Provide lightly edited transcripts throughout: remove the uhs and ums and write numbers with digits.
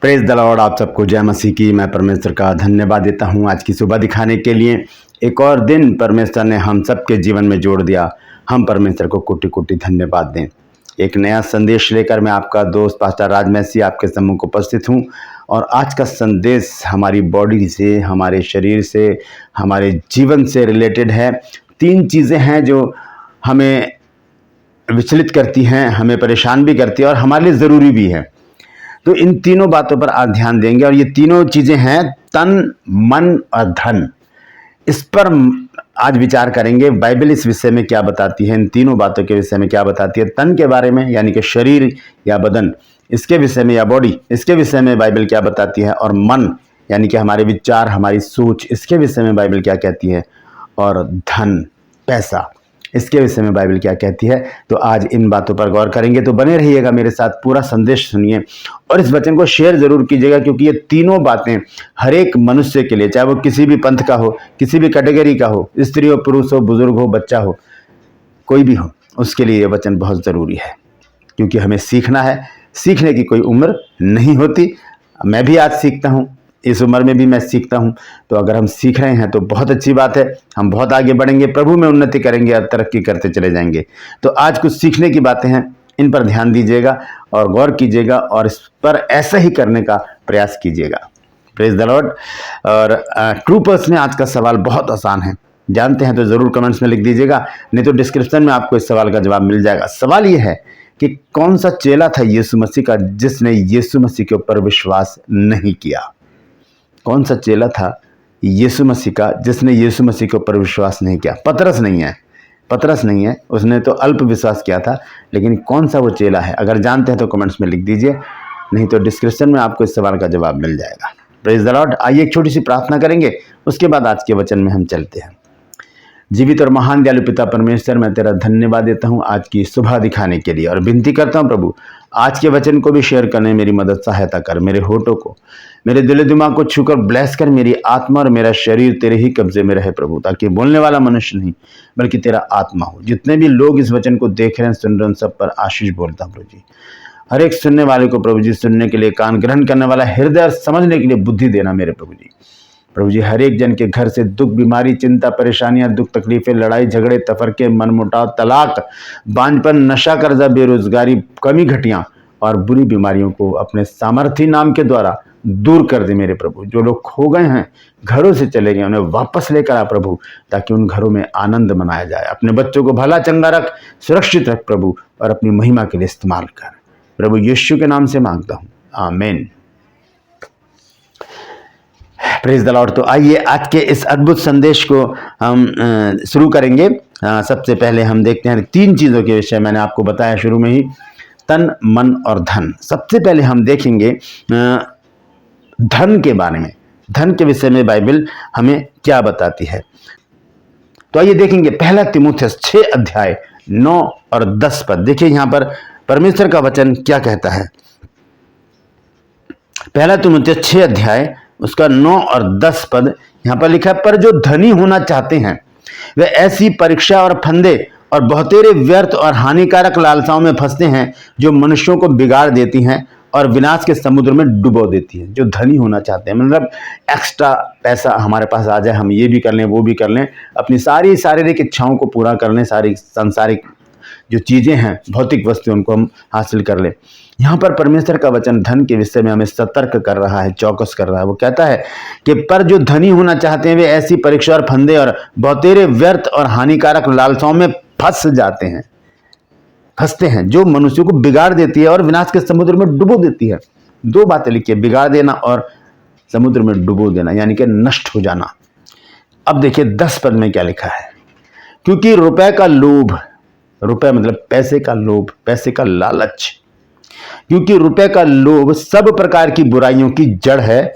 Praise the Lord. आप सबको जय मसीह की। मैं परमेश्वर का धन्यवाद देता हूँ आज की सुबह दिखाने के लिए। एक और दिन परमेश्वर ने हम सबके जीवन में जोड़ दिया। हम परमेश्वर को कोटि कोटि धन्यवाद दें। एक नया संदेश लेकर मैं आपका दोस्त पास्टर राज मैसी आपके सम्मुख उपस्थित हूँ। और आज का संदेश हमारी बॉडी से, हमारे शरीर से, हमारे जीवन से रिलेटेड है। 3 चीज़ें हैं जो हमें विचलित करती हैं, हमें परेशान भी करती है और हमारे लिए ज़रूरी भी है। तो इन तीनों बातों पर आज ध्यान देंगे। और ये तीनों चीज़ें हैं तन, मन और धन। इस पर आज विचार करेंगे। बाइबल इस विषय में क्या बताती है, इन तीनों बातों के विषय में क्या बताती है। तन के बारे में यानी कि शरीर या बदन, इसके विषय में, या बॉडी, इसके विषय में बाइबल क्या बताती है। और मन यानी कि हमारे विचार, हमारी सोच, इसके विषय में बाइबल क्या कहती है। और धन, पैसा, इसके विषय में बाइबल क्या कहती है। तो आज इन बातों पर गौर करेंगे। तो बने रहिएगा मेरे साथ, पूरा संदेश सुनिए और इस वचन को शेयर जरूर कीजिएगा, क्योंकि ये तीनों बातें हर एक मनुष्य के लिए, चाहे वो किसी भी पंथ का हो, किसी भी कैटेगरी का हो, स्त्री हो, पुरुष हो, बुजुर्ग हो, बच्चा हो, कोई भी हो, उसके लिए ये वचन बहुत ज़रूरी है। क्योंकि हमें सीखना है। सीखने की कोई उम्र नहीं होती। मैं भी आज सीखता हूँ, इस उम्र में भी मैं सीखता हूँ। तो अगर हम सीख रहे हैं तो बहुत अच्छी बात है। हम बहुत आगे बढ़ेंगे, प्रभु में उन्नति करेंगे और तरक्की करते चले जाएंगे। तो आज कुछ सीखने की बातें हैं, इन पर ध्यान दीजिएगा और गौर कीजिएगा और इस पर ऐसा ही करने का प्रयास कीजिएगा। Praise the Lord. और ट्रूपर्स में आज का सवाल बहुत आसान है। जानते हैं तो ज़रूर कमेंट्स में लिख दीजिएगा, नहीं तो डिस्क्रिप्शन में आपको इस सवाल का जवाब मिल जाएगा। सवाल ये है कि कौन सा चेला था यीशु मसीह का जिसने यीशु मसीह के ऊपर विश्वास नहीं किया। कौन सा चेला था यीशु मसीह का जिसने यीशु मसीह के ऊपर विश्वास नहीं किया। पतरस नहीं है, उसने तो अल्प विश्वास किया था। लेकिन कौन सा वो चेला है, अगर जानते हैं तो कमेंट्स में लिख दीजिए, नहीं तो डिस्क्रिप्शन में आपको इस सवाल का जवाब मिल जाएगा। Praise the Lord. आइए एक छोटी सी प्रार्थना करेंगे, उसके बाद आज के वचन में हम चलते हैं। जीवित और महान दयालु पिता परमेश्वर, मैं तेरा धन्यवाद देता हूँ आज की सुबह दिखाने के लिए और विनती करता हूँ प्रभु, आज के वचन को भी शेयर करने में मेरी मदद सहायता कर। मेरे होठों को, मेरे दिल दिमाग को छूकर ब्लेस कर। मेरी आत्मा और मेरा शरीर तेरे ही कब्जे में रहे प्रभु, ताकि बोलने वाला मनुष्य नहीं बल्कि तेरा आत्मा हो। जितने भी लोग इस वचन को देख रहे हैं, सुन रहे हैं, सब पर आशीष बोलता हूँ प्रभु जी। हर एक सुनने वाले को प्रभु जी, सुनने के लिए कान, ग्रहण करने वाला हृदय और समझने के लिए बुद्धि देना मेरे प्रभु जी। प्रभु जी, हर एक जन के घर से दुख, बीमारी, चिंता, परेशानियां, दुख, तकलीफें, लड़ाई झगड़े, तफरके, मनमुटाव, तलाक, बांझपन, नशा, कर्जा, बेरोजगारी, कमी घटियां और बुरी बीमारियों को अपने सामर्थी नाम के द्वारा दूर कर दे मेरे प्रभु। जो लोग खो गए हैं, घरों से चले गए, उन्हें वापस लेकर आ प्रभु, ताकि उन घरों में आनंद मनाया जाए। अपने बच्चों को भला चंगा रख, सुरक्षित रख प्रभु, और अपनी महिमा के लिए इस्तेमाल कर प्रभु। यीशु के नाम से मांगता हूँ, आमीन। Praise the Lord. तो आइए आज के इस अद्भुत संदेश को हम शुरू करेंगे। सबसे पहले हम देखते हैं 3 चीज़ों के विषय। मैंने आपको बताया शुरू में ही, तन, मन और धन। सबसे पहले हम देखेंगे धन के बारे में। धन के विषय में बाइबल हमें क्या बताती है। तो आइए देखेंगे पहला तीमुथियुस 6 अध्याय 9 और 10 पद। देखिए यहाँ पर परमेश्वर का वचन क्या कहता है। पहला तीमुथियुस 6 अध्याय उसका 9 और 10 पद यहाँ पर लिखा है, पर जो धनी होना चाहते हैं वे ऐसी परीक्षा और फंदे और बहुतेरे व्यर्थ और हानिकारक लालसाओं में फंसते हैं, जो मनुष्यों को बिगाड़ देती हैं और विनाश के समुद्र में डुबो देती हैं। जो धनी होना चाहते हैं, मतलब एक्स्ट्रा पैसा हमारे पास आ जाए, हम ये भी कर लें, वो भी कर लें, अपनी सारी शारीरिक इच्छाओं को पूरा कर लें, सारी सांसारिक जो चीज़ें हैं, भौतिक वस्तु, उनको हम हासिल कर लें। यहाँ पर परमेश्वर का वचन धन के विषय में हमें सतर्क कर रहा है, चौकस कर रहा है। वो कहता है कि पर जो धनी होना चाहते हैं वे ऐसी परीक्षा और फंदे और बहुतेरे व्यर्थ और हानिकारक लालसाओं में फंसते हैं, जो मनुष्य को बिगाड़ देती है और विनाश के समुद्र में डुबो देती है। 2 बातें लिखी है, बिगाड़ देना और समुद्र में डुबो देना, यानी कि नष्ट हो जाना। अब देखिए 10 पद में क्या लिखा है। क्योंकि रुपए का लोभ, रुपए मतलब पैसे का लोभ, पैसे का लालच, क्योंकि रुपए का लोभ सब प्रकार की बुराइयों की जड़ है,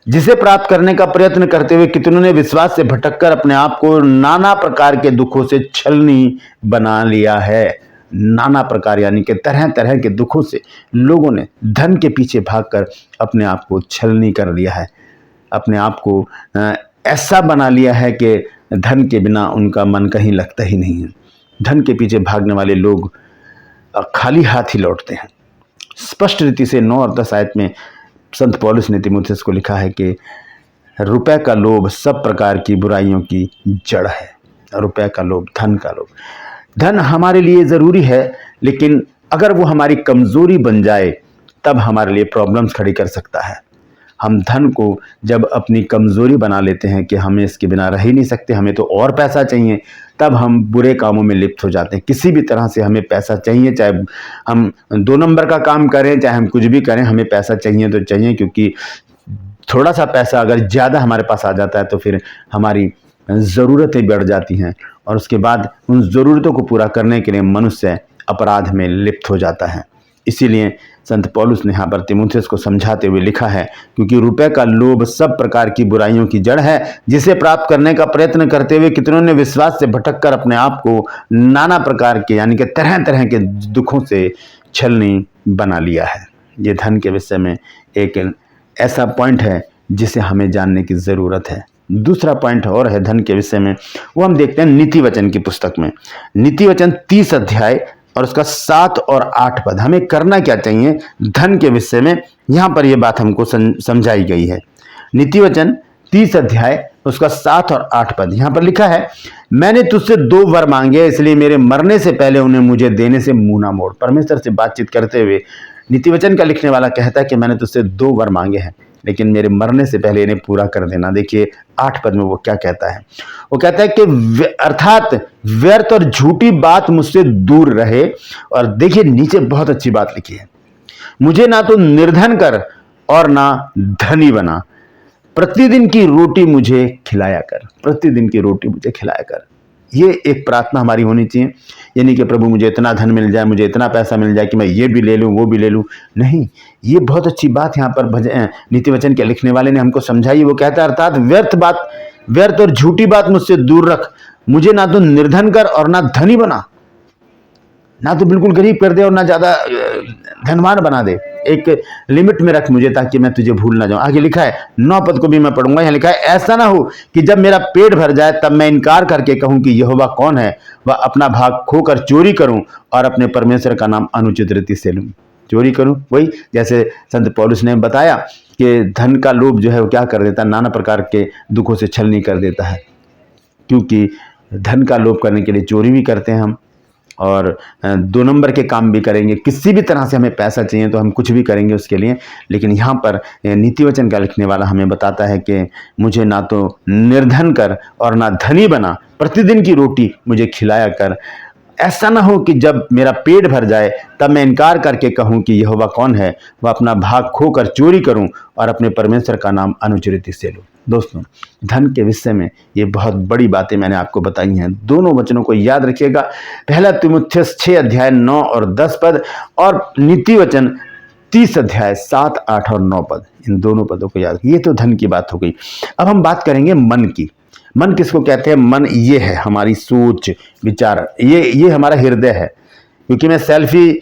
जिसे प्राप्त करने का प्रयत्न करते हुए कितनों ने विश्वास से भटककर अपने आप को नाना प्रकार के दुखों से छलनी बना लिया है। नाना प्रकार यानी कि तरह तरह के दुखों से लोगों ने धन के पीछे भागकर अपने आप को छलनी कर लिया है। अपने आप को ऐसा बना लिया है कि धन के बिना उनका मन कहीं लगता ही नहीं है। धन के पीछे भागने वाले लोग खाली हाथ ही लौटते हैं। स्पष्ट रीति से 9 और 10 आयत में संत पौलुस ने तीमुथियुस को लिखा है कि रुपए का लोभ सब प्रकार की बुराइयों की जड़ है। रुपए का लोभ, धन का लोभ। धन हमारे लिए ज़रूरी है, लेकिन अगर वो हमारी कमज़ोरी बन जाए तब हमारे लिए प्रॉब्लम्स खड़ी कर सकता है। हम धन को जब अपनी कमज़ोरी बना लेते हैं कि हमें इसके बिना रह ही नहीं सकते, हमें तो और पैसा चाहिए, तब हम बुरे कामों में लिप्त हो जाते हैं। किसी भी तरह से हमें पैसा चाहिए, चाहे हम 2 नंबर का काम करें, चाहे हम कुछ भी करें, हमें पैसा चाहिए तो चाहिए, क्योंकि थोड़ा सा पैसा अगर ज़्यादा हमारे पास आ जाता है तो फिर हमारी ज़रूरतें बढ़ जाती हैं और उसके बाद उन ज़रूरतों को पूरा करने के लिए मनुष्य अपराध में लिप्त हो जाता है। इसीलिए संत पौलुस ने यहाँ पर तीमुथियुस को समझाते हुए लिखा है, क्योंकि रुपए का लोभ सब प्रकार की बुराइयों की जड़ है, जिसे प्राप्त करने का प्रयत्न करते हुए कितनों ने विश्वास से भटक कर अपने आप को नाना प्रकार के यानी कि तरह तरह के दुखों से छलनी बना लिया है। ये धन के विषय में एक ऐसा पॉइंट है जिसे हमें जानने की ज़रूरत है। दूसरा पॉइंट और है धन के विषय में, वो हम देखते हैं नीति वचन की पुस्तक में। नीति वचन 30 अध्याय और उसका 7 और 8 पद। हमें करना क्या चाहिए धन के विषय में, यहाँ पर यह बात हमको समझाई गई है। नीति वचन 30 अध्याय उसका 7 और 8 पद। यहाँ पर लिखा है, मैंने तुझसे 2 वर मांगे, इसलिए मेरे मरने से पहले उन्हें मुझे देने से मुंह ना मोड़। परमेश्वर से बातचीत करते हुए नीति वचन का लिखने वाला कहता है कि मैंने तुझसे 2 वर मांगे हैं, लेकिन मेरे मरने से पहले इन्हें पूरा कर देना। देखिए 8 पद में वो क्या कहता है। वो कहता है कि अर्थात व्यर्थ और झूठी बात मुझसे दूर रहे। और देखिए नीचे बहुत अच्छी बात लिखी है, मुझे ना तो निर्धन कर और ना धनी बना, प्रतिदिन की रोटी मुझे खिलाया कर। प्रतिदिन की रोटी मुझे खिलाया कर, ये एक प्रार्थना हमारी होनी चाहिए। यानी कि प्रभु मुझे इतना धन मिल जाए, मुझे इतना पैसा मिल जाए कि मैं ये भी ले लूँ वो भी ले लूँ, नहीं। ये बहुत अच्छी बात यहाँ पर नीति वचन के लिखने वाले ने हमको समझाई। वो कहता है अर्थात व्यर्थ और झूठी बात मुझसे दूर रख, मुझे ना तो निर्धन कर और ना धनी बना, ना तो बिल्कुल गरीब कर दे और ना ज्यादा धनवान बना दे। एक लिमिट में रख मुझे, ताकि मैं तुझे भूल ना जाऊं। आगे लिखा है 9 पद को भी मैं पढ़ूंगा। यहाँ लिखा है, ऐसा ना हो कि जब मेरा पेट भर जाए तब मैं इनकार करके कहूं कि यहोवा कौन है, वह अपना भाग खोकर चोरी करूं और अपने परमेश्वर का नाम अनुचित रीति से लूं। चोरी करूं, वही जैसे संत पौलुस ने बताया कि धन का लोभ जो है वो क्या कर देता है, नाना प्रकार के दुखों से छलनी कर देता है। क्योंकि धन का लोभ करने के लिए चोरी भी करते हैं हम, और 2 नंबर के काम भी करेंगे। किसी भी तरह से हमें पैसा चाहिए तो हम कुछ भी करेंगे उसके लिए। लेकिन यहाँ पर नीति वचन का लिखने वाला हमें बताता है कि मुझे ना तो निर्धन कर और ना धनी बना, प्रतिदिन की रोटी मुझे खिलाया कर। ऐसा ना हो कि जब मेरा पेट भर जाए तब मैं इनकार करके कहूँ कि यहोवा कौन है, वह अपना भाग खोकर चोरी करूँ और अपने परमेश्वर का नाम अनुचित रीति से लूँ। दोस्तों, धन के विषय में ये बहुत बड़ी बातें मैंने आपको बताई हैं। दोनों वचनों को याद रखिएगा, पहला तीमुथियुस 6 अध्याय 9 और 10 पद, और नीति वचन 30 अध्याय 7, 8 और 9 पद। इन दोनों पदों को याद। ये तो धन की बात हो गई। अब हम बात करेंगे मन की। मन किसको कहते हैं? मन ये है हमारी सोच विचार, ये हमारा हृदय है। क्योंकि मैं सेल्फी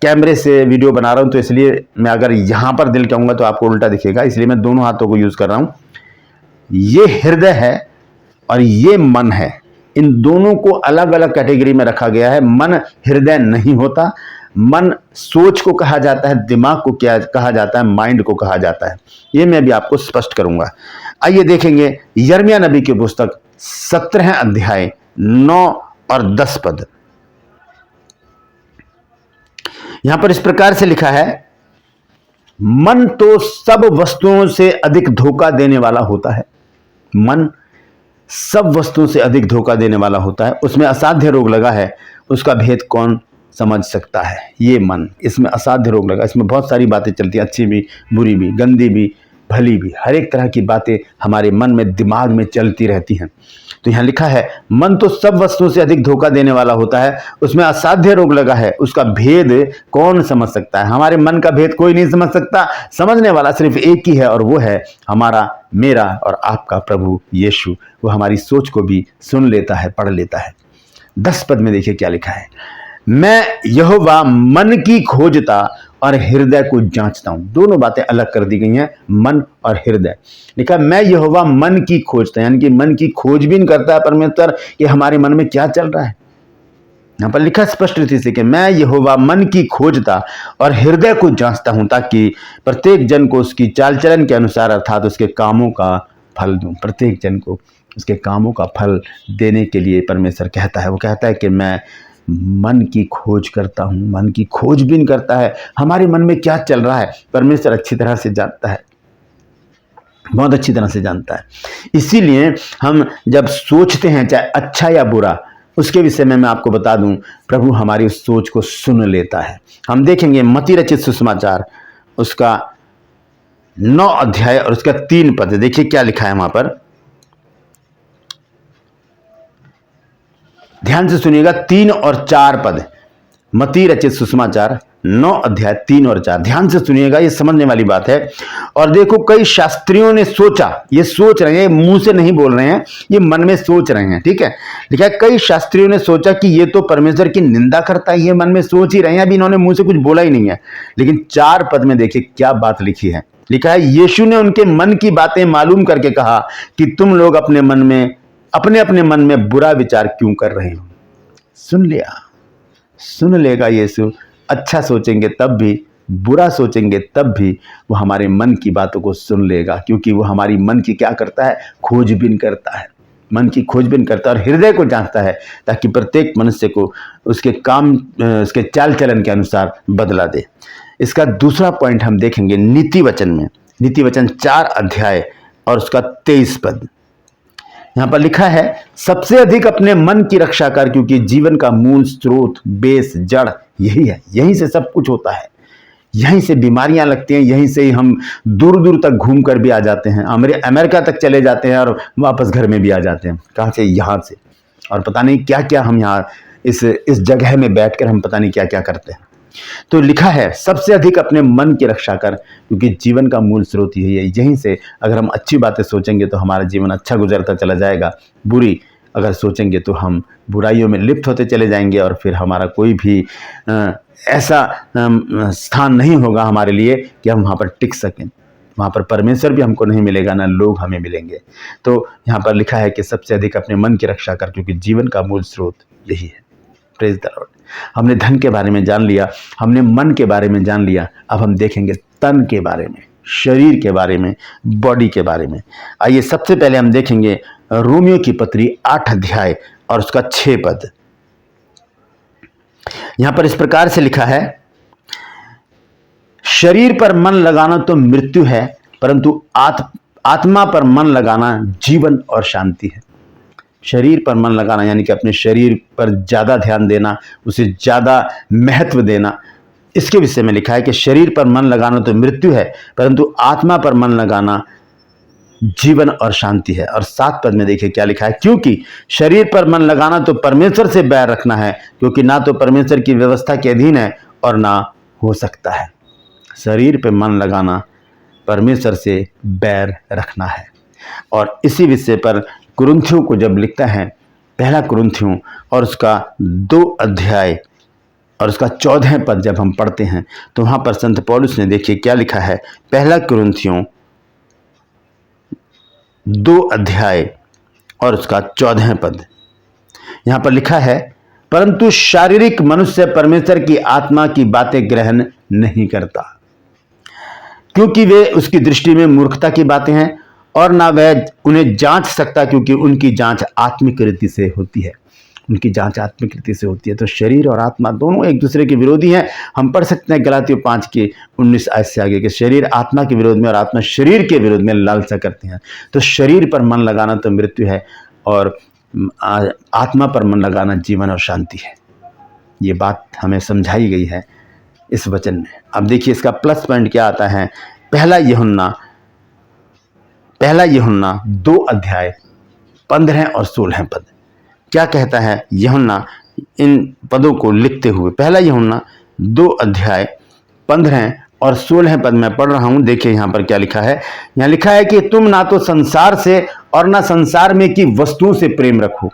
कैमरे से वीडियो बना रहा हूं, तो इसलिए मैं अगर यहां पर दिल कहूंगा तो आपको उल्टा दिखेगा, इसलिए मैं दोनों हाथों को यूज कर रहा हूं। ये हृदय है और ये मन है। इन दोनों को अलग अलग कैटेगरी में रखा गया है। मन हृदय नहीं होता। मन सोच को कहा जाता है, दिमाग को क्या कहा जाता है, माइंड को कहा जाता है। ये मैं भी आपको स्पष्ट करूंगा। आइए देखेंगे यिर्मयाह नबी की पुस्तक 17 अध्याय 9 और 10 पद। यहां पर इस प्रकार से लिखा है, मन तो सब वस्तुओं से अधिक धोखा देने वाला होता है। मन सब वस्तुओं से अधिक धोखा देने वाला होता है, उसमें असाध्य रोग लगा है, उसका भेद कौन समझ सकता है। ये मन, इसमें असाध्य रोग लगा, इसमें बहुत सारी बातें चलती हैं, अच्छी भी, बुरी भी, गंदी भी, भली भी, हर एक तरह की बातें हमारे मन में, दिमाग में चलती रहती हैं। तो यहाँ लिखा है, मन तो सब वस्तुओं से अधिक धोखा देने वाला होता है, उसमें असाध्य रोग लगा है, उसका भेद कौन समझ सकता है। हमारे मन का भेद कोई नहीं समझ सकता, समझने वाला सिर्फ एक ही है, और वो है हमारा, मेरा और आपका प्रभु यीशु। वो हमारी सोच को भी सुन लेता है, पढ़ लेता है। 10 पद में देखिए क्या लिखा है, मैं यहोवा मन की खोजता और हृदय को जांचता हूं। दोनों बातें अलग कर दी गई हैं, मन और हृदय। लिखा, मैं यहोवा मन की खोजता, यानी कि मन की खोजबीन करता है परमेश्वर कि हमारे मन में क्या चल रहा है। यहाँ पर लिखा स्पष्ट रीति से कि मैं यहोवा मन की खोजता और हृदय को जांचता हूं, ताकि प्रत्येक जन को उसकी चाल चलन के अनुसार अर्थात उसके कामों का फल दूं। प्रत्येक जन को उसके कामों का फल देने के लिए परमेश्वर कहता है, वो कहता है कि मैं मन की खोज करता हूं, मन की खोजबीन करता है। हमारे मन में क्या चल रहा है परमेश्वर अच्छी तरह से जानता है, बहुत अच्छी तरह से जानता है। इसीलिए हम जब सोचते हैं चाहे अच्छा या बुरा, उसके विषय में मैं आपको बता दूं, प्रभु हमारी उस सोच को सुन लेता है। हम देखेंगे मत्ती रचित सुसमाचार उसका 9 अध्याय और उसका 3 पद, देखिए क्या लिखा है वहां पर, ध्यान से सुनिएगा। 3 और 4 पद, मत्ती रचित सुसमाचार 9 अध्याय 3 और 4, ध्यान से सुनिएगा, ये समझने वाली बात है। और देखो कई शास्त्रियों ने सोचा, ये सोच रहे हैं, मुंह से नहीं बोल रहे हैं, ये मन में सोच रहे हैं, ठीक है। लिखा है कई शास्त्रियों ने सोचा कि ये तो परमेश्वर की निंदा करता है, ये मन में सोच ही रहे हैं, अभी इन्होंने मुंह से कुछ बोला ही नहीं है। लेकिन 4 पद में देखिए क्या बात लिखी है। लिखा है यीशु ने उनके मन की बातें मालूम करके कहा कि तुम लोग अपने अपने मन में बुरा विचार क्यों कर रहे हो। सुन लिया, सुन लेगा यीशु। अच्छा सोचेंगे तब भी, बुरा सोचेंगे तब भी वो हमारे मन की बातों को सुन लेगा, क्योंकि वो हमारी मन की क्या करता है, खोजबीन करता है, मन की खोजबीन करता है और हृदय को जांचता है, ताकि प्रत्येक मनुष्य को उसके काम, उसके चाल चलन के अनुसार बदला दे। इसका दूसरा पॉइंट हम देखेंगे नीति वचन में, नीति वचन 4 अध्याय और उसका 23 पद। यहां पर लिखा है सबसे अधिक अपने मन की रक्षा कर, क्योंकि जीवन का मूल स्रोत, बेस, जड़ यही है, यहीं से सब कुछ होता है, यहीं से बीमारियां लगती हैं, यहीं से ही हम दूर दूर तक घूम कर भी आ जाते हैं, अमेरिका तक चले जाते हैं और वापस घर में भी आ जाते हैं। कहां से, यहां से। और पता नहीं क्या क्या हम यहाँ इस जगह में बैठकर हम पता नहीं क्या क्या करते हैं। तो लिखा है सबसे अधिक अपने मन की रक्षा कर, क्योंकि जीवन का मूल स्रोत यही है। यहीं से अगर हम अच्छी बातें सोचेंगे तो हमारा जीवन अच्छा गुजरता चला जाएगा, बुरी अगर सोचेंगे तो हम बुराइयों में लिप्त होते चले जाएंगे, और फिर हमारा कोई भी ऐसा स्थान नहीं होगा हमारे लिए कि हम वहाँ पर टिक सकें। वहाँ पर परमेश्वर भी हमको नहीं मिलेगा, ना लोग हमें मिलेंगे। तो यहाँ पर लिखा है कि सबसे अधिक अपने मन की रक्षा कर, क्योंकि जीवन का मूल स्रोत यही है। Praise the Lord. हमने धन के बारे में जान लिया, हमने मन के बारे में जान लिया, अब हम देखेंगे तन के बारे में, शरीर के बारे में, बॉडी के बारे में। आइए सबसे पहले हम देखेंगे रोमियो की पत्री 8 अध्याय और उसका 6 पद। यहां पर इस प्रकार से लिखा है शरीर पर मन लगाना तो मृत्यु है, परंतु आत्मा पर मन लगाना जीवन और शांति है। शरीर पर मन लगाना यानी कि अपने शरीर पर ज़्यादा ध्यान देना, उसे ज़्यादा महत्व देना, इसके विषय में लिखा है कि शरीर पर मन लगाना तो मृत्यु है, परंतु आत्मा पर मन लगाना जीवन और शांति है। और 7 पद में देखिए क्या लिखा है, क्योंकि शरीर पर मन लगाना तो परमेश्वर से बैर रखना है, क्योंकि ना तो परमेश्वर की व्यवस्था के अधीन है और ना हो सकता है। शरीर पर मन लगाना परमेश्वर से बैर रखना है। और इसी विषय पर कुरिन्थियों को जब लिखता है, पहला कुरिन्थियों और उसका 2 अध्याय और उसका 14 पद जब हम पढ़ते हैं तो वहां पर संत पौलुस ने देखिए क्या लिखा है। पहला कुरिन्थियों 2 अध्याय और उसका 14 पद, यहां पर लिखा है परंतु शारीरिक मनुष्य परमेश्वर की आत्मा की बातें ग्रहण नहीं करता, क्योंकि वे उसकी दृष्टि में मूर्खता की बातें हैं, और ना वह उन्हें जांच सकता, क्योंकि उनकी जांच आत्मिक रीति से होती है। उनकी जांच आत्मिक रीति से होती है। तो शरीर और आत्मा दोनों एक दूसरे के विरोधी हैं। हम पढ़ सकते हैं गलातियों 5 के 19 आयत से आगे कि शरीर आत्मा के विरोध में और आत्मा शरीर के विरोध में लालसा करते हैं। तो शरीर पर मन लगाना तो मृत्यु है, और आत्मा पर मन लगाना जीवन और शांति है। ये बात हमें समझाई गई है इस वचन में। अब देखिए इसका प्लस पॉइंट क्या आता है। पहला यूहन्ना 2 अध्याय 15 और 16 पद क्या कहता है। यूहन्ना इन पदों को लिखते हुए, पहला यूहन्ना 2 अध्याय 15 और 16 पद में पढ़ रहा हूं। देखिए यहां पर क्या लिखा है। यहां लिखा है कि तुम ना तो संसार से और ना संसार में की वस्तुओं से प्रेम रखो।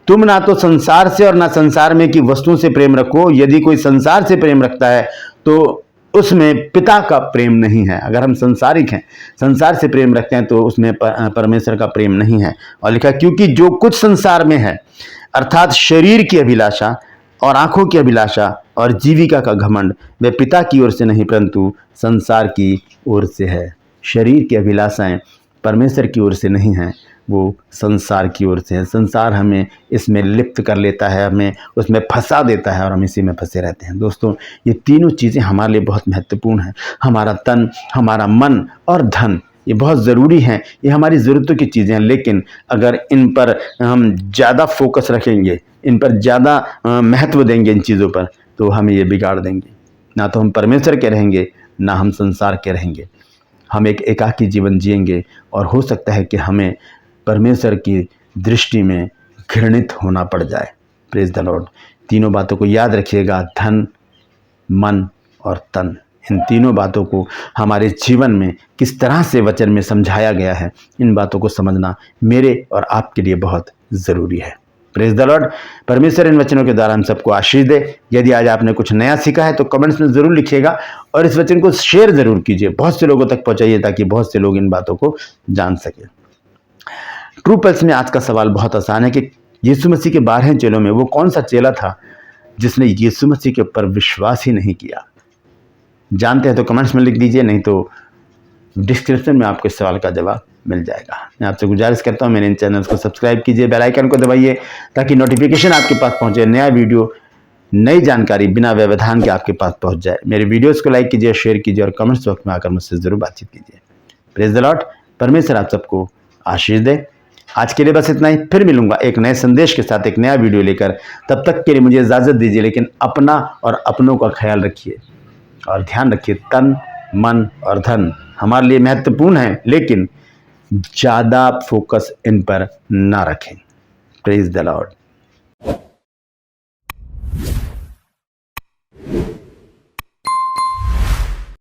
तुम ना तो संसार से और ना संसार में की वस्तुओं से प्रेम रखो। यदि कोई संसार से प्रेम रखता है तो उसमें पिता का प्रेम नहीं है। अगर हम संसारिक हैं, संसार से प्रेम रखते हैं, तो उसमें परमेश्वर का प्रेम नहीं है। और लिखा क्योंकि जो कुछ संसार में है, अर्थात शरीर की अभिलाषा और आंखों की अभिलाषा और जीविका का घमंड वे पिता की ओर से नहीं परंतु संसार की ओर से है। शरीर की अभिलाषाएं परमेश्वर की ओर से नहीं हैं, वो संसार की ओर से है। संसार हमें इसमें लिप्त कर लेता है, हमें उसमें फंसा देता है और हम इसी में फंसे रहते हैं। दोस्तों, ये तीनों चीज़ें हमारे लिए बहुत महत्वपूर्ण हैं। हमारा तन, हमारा मन और धन, ये बहुत ज़रूरी हैं, ये हमारी ज़रूरतों की चीज़ें हैं। लेकिन अगर इन पर हम ज़्यादा फोकस रखेंगे, इन पर ज़्यादा महत्व देंगे इन चीज़ों पर, तो हमें ये बिगाड़ देंगे। ना तो हम परमेश्वर के रहेंगे, ना हम संसार के रहेंगे। हम एक एकाकी जीवन जिएंगे और हो सकता है कि हमें परमेश्वर की दृष्टि में घृणित होना पड़ जाए। Praise the Lord. तीनों बातों को याद रखिएगा, धन, मन और तन। इन तीनों बातों को हमारे जीवन में किस तरह से वचन में समझाया गया है, इन बातों को समझना मेरे और आपके लिए बहुत ज़रूरी है। Praise the Lord. परमेश्वर इन वचनों के द्वारा हम सबको आशीष दे। यदि आज आपने कुछ नया सीखा है तो कमेंट्स में ज़रूर लिखिएगा और इस वचन को शेयर ज़रूर कीजिए, बहुत से लोगों तक पहुँचाइए ताकि बहुत से लोग इन बातों को जान सकें। ट्रू पल्स में आज का सवाल बहुत आसान है कि यीशु मसीह के 12 चेलों में वो कौन सा चेला था जिसने यीशु मसीह के ऊपर विश्वास ही नहीं किया? जानते हैं तो कमेंट्स में लिख दीजिए, नहीं तो डिस्क्रिप्शन में आपके सवाल का जवाब मिल जाएगा। मैं आपसे गुजारिश करता हूँ, मेरे इन चैनल्स को सब्सक्राइब कीजिए, बेल आइकन को दबाइए ताकि नोटिफिकेशन आपके पास पहुँचे, नया वीडियो, नई जानकारी बिना व्यवधान के आपके पास पहुँच जाए। मेरे वीडियोज़ को लाइक कीजिए, शेयर कीजिए और कमेंट्स बॉक्स में आकर मुझसे ज़रूर बातचीत कीजिए। Praise the Lord. परमेश्वर आप सबको आशीष दे। आज के लिए बस इतना ही। फिर मिलूंगा एक नए संदेश के साथ, एक नया वीडियो लेकर। तब तक के लिए मुझे इजाज़त दीजिए, लेकिन अपना और अपनों का ख्याल रखिए और ध्यान रखिए, तन, मन और धन हमारे लिए महत्वपूर्ण है, लेकिन ज़्यादा फोकस इन पर ना रखें। Praise the Lord.